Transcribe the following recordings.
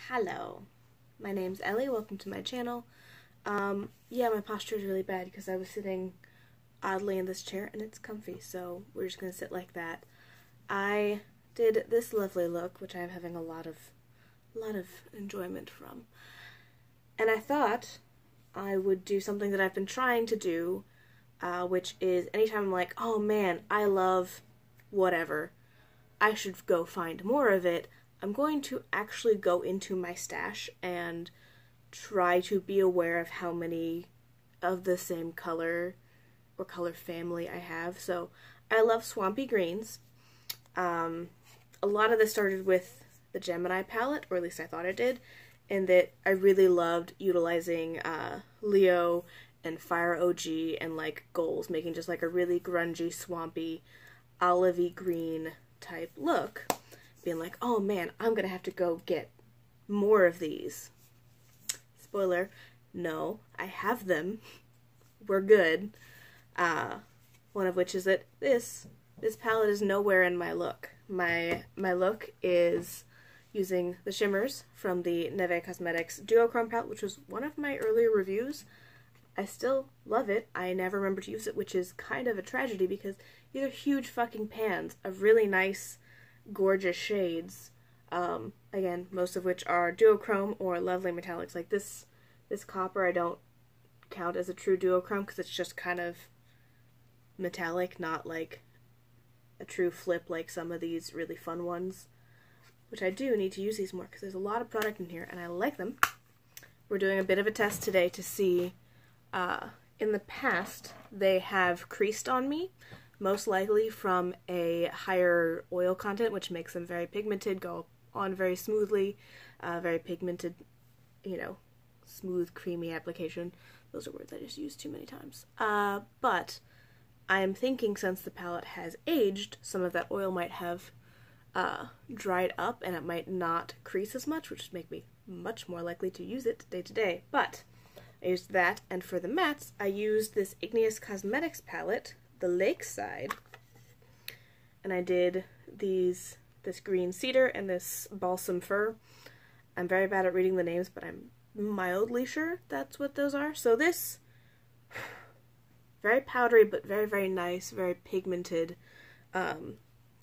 Hello, my name's Ellie, welcome to my channel. Yeah, my posture is really bad because I was sitting oddly in this chair and it's comfy, so we're just gonna sit like that. I did this lovely look, which I'm having a lot of enjoyment from. And I thought I would do something that I've been trying to do, which is anytime I'm like, oh man, I love whatever, I should go find more of it, I'm going to actually go into my stash and try to be aware of how many of the same color or color family I have. So I love Swampy greens. A lot of this started with the Gemini palette, or at least I thought it did, in that I really loved utilizing Leo and Fire OG and like goals, making just like a really grungy, swampy, olivey green type look. Being like, oh man, I'm gonna have to go get more of these. Spoiler, no, I have them. We're good. One of which is that this palette is nowhere in my look. My look is using the shimmers from the Neve Cosmetics Duochrome palette, which was one of my earlier reviews. I still love it. I never remember to use it, which is kind of a tragedy because these are huge fucking pans of really nice, gorgeous shades. Again, most of which are duochrome or lovely metallics. Like this copper I don't count as a true duochrome because it's just kind of metallic, not like a true flip like some of these really fun ones. Which I do need to use these more because there's a lot of product in here and I like them. We're doing a bit of a test today to see, in the past they have creased on me, most likely from a higher oil content, which makes them very pigmented, go on very smoothly, very pigmented, you know, smooth, creamy application. Those are words I just used too many times. But I am thinking since the palette has aged, some of that oil might have dried up and it might not crease as much, which would make me much more likely to use it day to day. But I used that, and for the mattes, I used this Igneous Cosmetics palette, the Lakeside, and I did this green cedar and this balsam fir. I'm very bad at reading the names, but I'm mildly sure that's what those are. So this, very powdery but very, very nice, very pigmented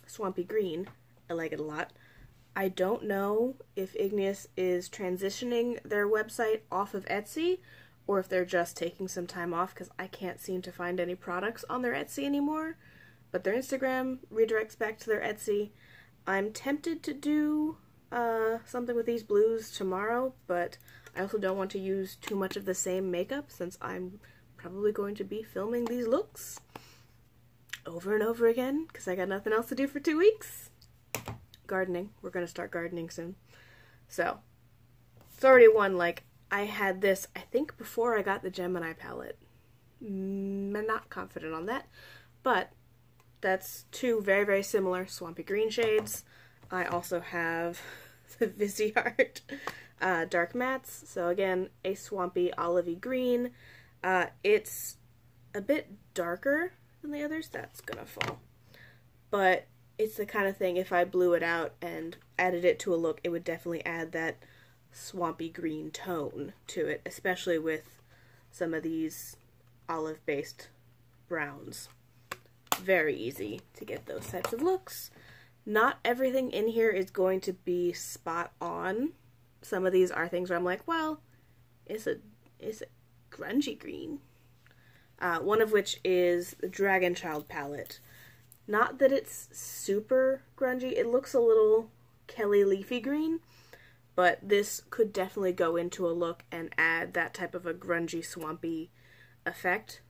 swampy green. I like it a lot. I don't know if Igneous is transitioning their website off of Etsy or if they're just taking some time off because I can't seem to find any products on their Etsy anymore, but their Instagram redirects back to their Etsy. I'm tempted to do something with these blues tomorrow, but I also don't want to use too much of the same makeup since I'm probably going to be filming these looks over and over again because I got nothing else to do for 2 weeks. Gardening. We're going to start gardening soon. So, it's already one, like, I had this, I think, before I got the Gemini palette. I'm not confident on that, but that's two very, very similar swampy green shades. I also have the Viseart dark mattes, so again, a swampy olivey green. It's a bit darker than the others. That's gonna fall. But it's the kind of thing, if I blew it out and added it to a look, it would definitely add that swampy green tone to it, especially with some of these olive-based browns. Very easy to get those types of looks. Not everything in here is going to be spot on. Some of these are things where I'm like, well, it's a grungy green. One of which is the Dragon Child palette. Not that it's super grungy, it looks a little Kelly leafy green, but this could definitely go into a look and add that type of a grungy, swampy effect,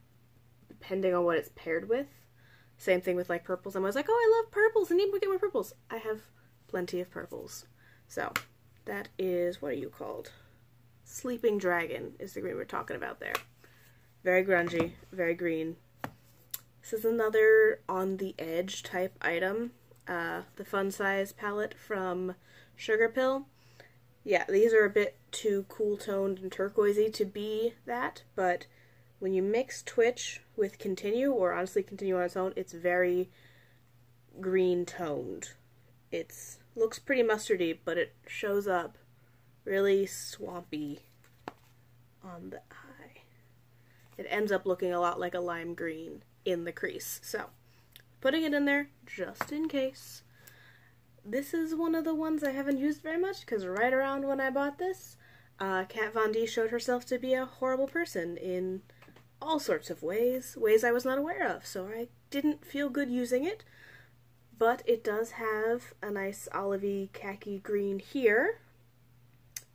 depending on what it's paired with. Same thing with like purples. I'm always like, oh, I love purples, I need to get more purples. I have plenty of purples. So, that is, what are you called? Sleeping Dragon is the green we're talking about there. Very grungy, very green. This is another on the edge type item, the Fun Size palette from Sugar Pill. Yeah, these are a bit too cool toned and turquoisey to be that, but when you mix Twitch with Continue, or honestly Continue on its own, it's very green toned. It looks pretty mustardy, but it shows up really swampy on the eye. It ends up looking a lot like a lime green in the crease. So, putting it in there just in case. This is one of the ones I haven't used very much because right around when I bought this, Kat Von D showed herself to be a horrible person in all sorts of ways I was not aware of, so I didn't feel good using it. But it does have a nice olivey khaki green here.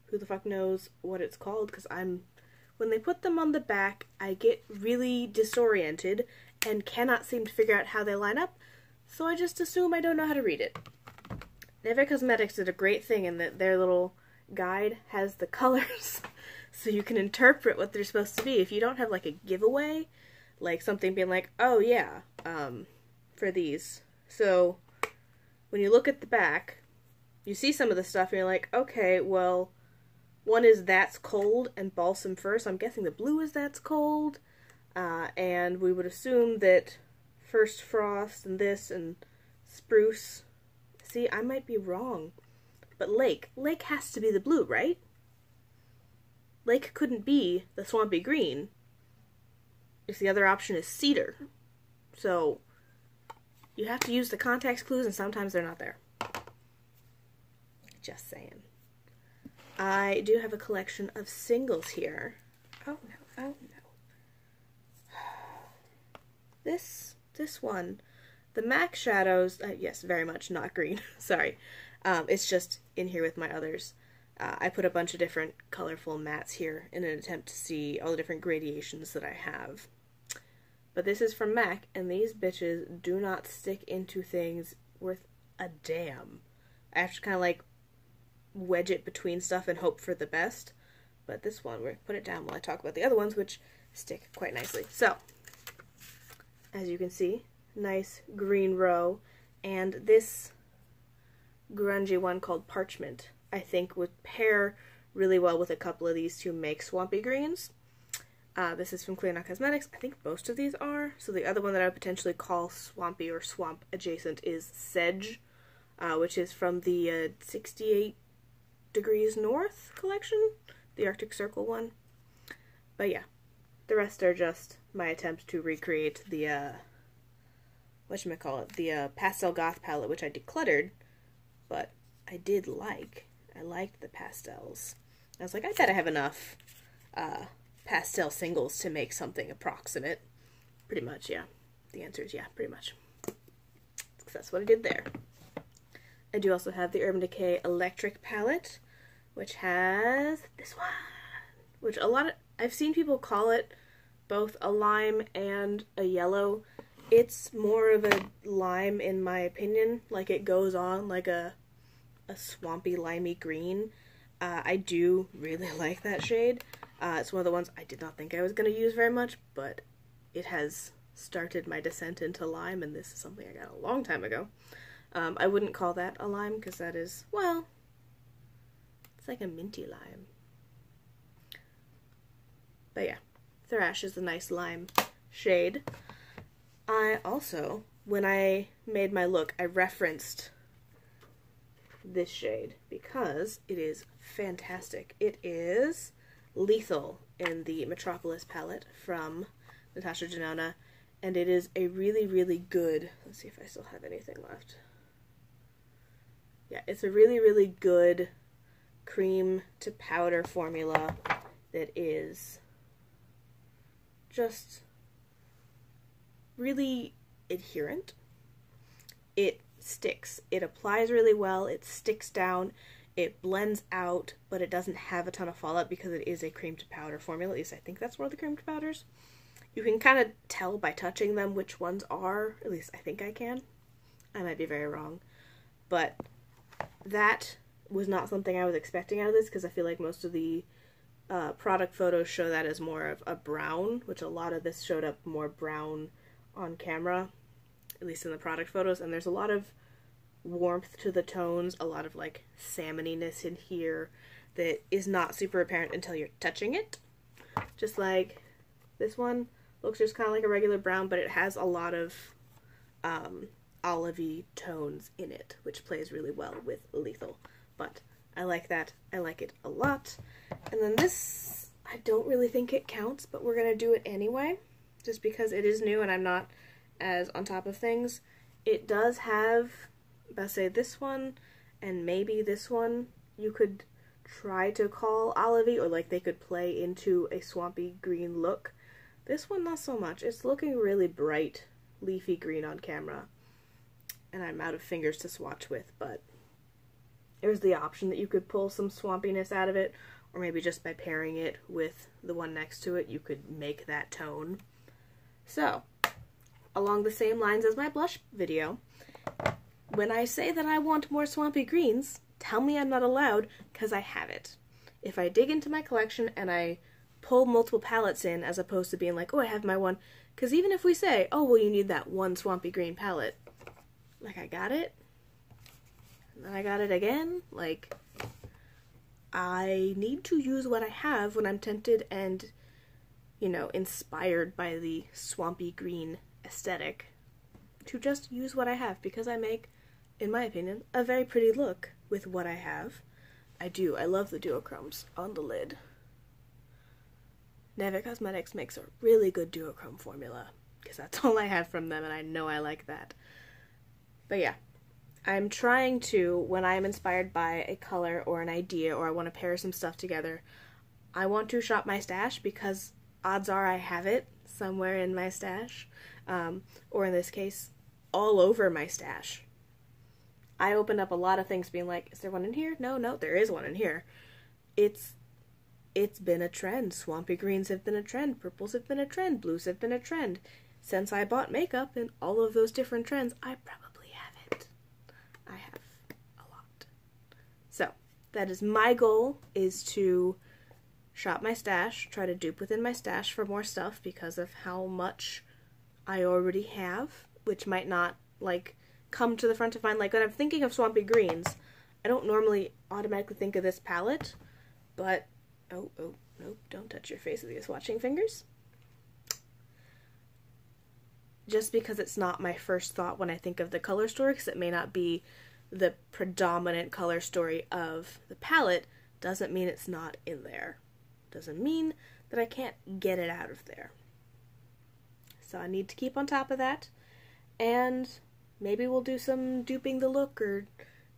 Who the fuck knows what it's called, because when they put them on the back, I get really disoriented and cannot seem to figure out how they line up, so I just assume I don't know how to read it. Neve Cosmetics did a great thing in that their little guide has the colors, so you can interpret what they're supposed to be. If you don't have like a giveaway, like something being like, oh yeah, for these. So, when you look at the back, you see some of the stuff and you're like, okay, well, one is That's Cold and Balsam Fir, so I'm guessing the blue is That's Cold, and we would assume that First Frost and this and Spruce. See, I might be wrong, but Lake has to be the blue, right? Lake couldn't be the Swampy Green if the other option is Cedar. So, you have to use the context clues, and sometimes they're not there. Just saying. I do have a collection of singles here. Oh no, oh no. This one, the MAC Shadows, yes, very much not green, sorry. It's just in here with my others. I put a bunch of different colorful mattes here in an attempt to see all the different gradations that I have. But this is from MAC, and these bitches do not stick into things worth a damn. I have to kind of like wedge it between stuff and hope for the best. But this one, we're going to put it down while I talk about the other ones, which stick quite nicely. So, as you can see, nice green row. And this grungy one called Parchment, I think would pair really well with a couple of these to make Swampy Greens. This is from Clear Cosmetics. I think most of these are. So the other one that I would potentially call Swampy or Swamp adjacent is Sedge, which is from the 68 Degrees North collection, the Arctic Circle one. But yeah, the rest are just my attempt to recreate the, the Pastel Goth palette, which I decluttered, but I did like. I liked the pastels. I was like, I bet I have enough, pastel singles to make something approximate. Pretty much, yeah. The answer is yeah, pretty much. That's what I did there. I do also have the Urban Decay Electric palette, which has this one, which I've seen people call it both a lime and a yellow. It's more of a lime in my opinion, like it goes on like a swampy limey green. I do really like that shade. It's one of the ones I did not think I was going to use very much, but it has started my descent into lime, and this is something I got a long time ago. I wouldn't call that a lime, because that is, well, it's like a minty lime. But yeah, Thrash is a nice lime shade. I also, when I made my look, I referenced this shade because it is fantastic. It is Lethal in the Metropolis palette from Natasha Denona, and it is a really, really good, let's see if I still have anything left. Yeah, it's a really, really good cream to powder formula that is just really adherent. It sticks. It applies really well, it sticks down, it blends out, but it doesn't have a ton of fallout because it is a cream to powder formula. At least I think that's one of the cream to powders. You can kind of tell by touching them which ones are, at least I think I can. I might be very wrong. But that was not something I was expecting out of this, because I feel like most of the product photos show that as more of a brown, which a lot of this showed up more brown on camera, at least in the product photos, and there's a lot of warmth to the tones, a lot of like salmoniness in here that is not super apparent until you're touching it. Just like this one looks just kind of like a regular brown, but it has a lot of olivey tones in it, which plays really well with Lethal. But I like that. I like it a lot. And then this, I don't really think it counts, but we're going to do it anyway, just because it is new and I'm not as on top of things. It does have, let's say this one, and maybe this one, you could try to call olivey, or like they could play into a swampy green look. This one, not so much. It's looking really bright, leafy green on camera. And I'm out of fingers to swatch with, but there's the option that you could pull some swampiness out of it, or maybe just by pairing it with the one next to it, you could make that tone. So, along the same lines as my blush video, when I say that I want more swampy greens, tell me I'm not allowed, because I have it. If I dig into my collection and I pull multiple palettes in, as opposed to being like, oh, I have my one, because even if we say, oh, well, you need that one swampy green palette, like, I got it, and then I got it again, like, I need to use what I have when I'm tempted and, you know, inspired by the swampy green aesthetic, to just use what I have, because I make, in my opinion, a very pretty look with what I have. I do. I love the duochromes on the lid. Neve Cosmetics makes a really good duochrome formula, because that's all I have from them, and I know I like that. But yeah, I'm trying to, when I'm inspired by a color or an idea, or I want to pair some stuff together, I want to shop my stash, because odds are I have it somewhere in my stash, or in this case, all over my stash. I opened up a lot of things being like, is there one in here? No, there is one in here. It's been a trend. Swampy greens have been a trend. Purples have been a trend. Blues have been a trend. Since I bought makeup in all of those different trends, I probably have it. I have a lot. So, that is my goal, is to shop my stash, try to dupe within my stash for more stuff because of how much I already have, which might not, like, come to the front of mind. Like, when I'm thinking of swampy greens, I don't normally automatically think of this palette, but, oh, nope, don't touch your face with your swatching fingers. Just because it's not my first thought when I think of the color story, because it may not be the predominant color story of the palette, doesn't mean it's not in there. Doesn't mean that I can't get it out of there. So I need to keep on top of that, and maybe we'll do some duping the look or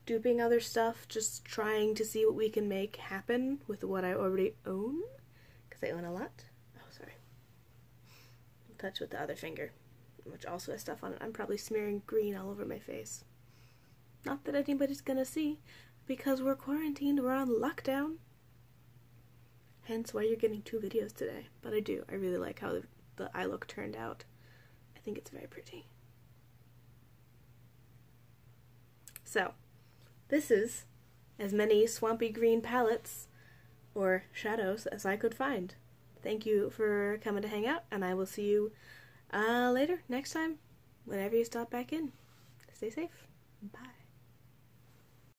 duping other stuff, just trying to see what we can make happen with what I already own, because I own a lot. Oh, sorry. I'll touch with the other finger, which also has stuff on it. I'm probably smearing green all over my face. Not that anybody's gonna see, because we're quarantined, we're on lockdown. Hence why you're getting 2 videos today. But I do. I really like how the eye look turned out. I think it's very pretty. So, this is as many swampy green palettes or shadows as I could find. Thank you for coming to hang out, and I will see you later, next time, whenever you stop back in. Stay safe. Bye.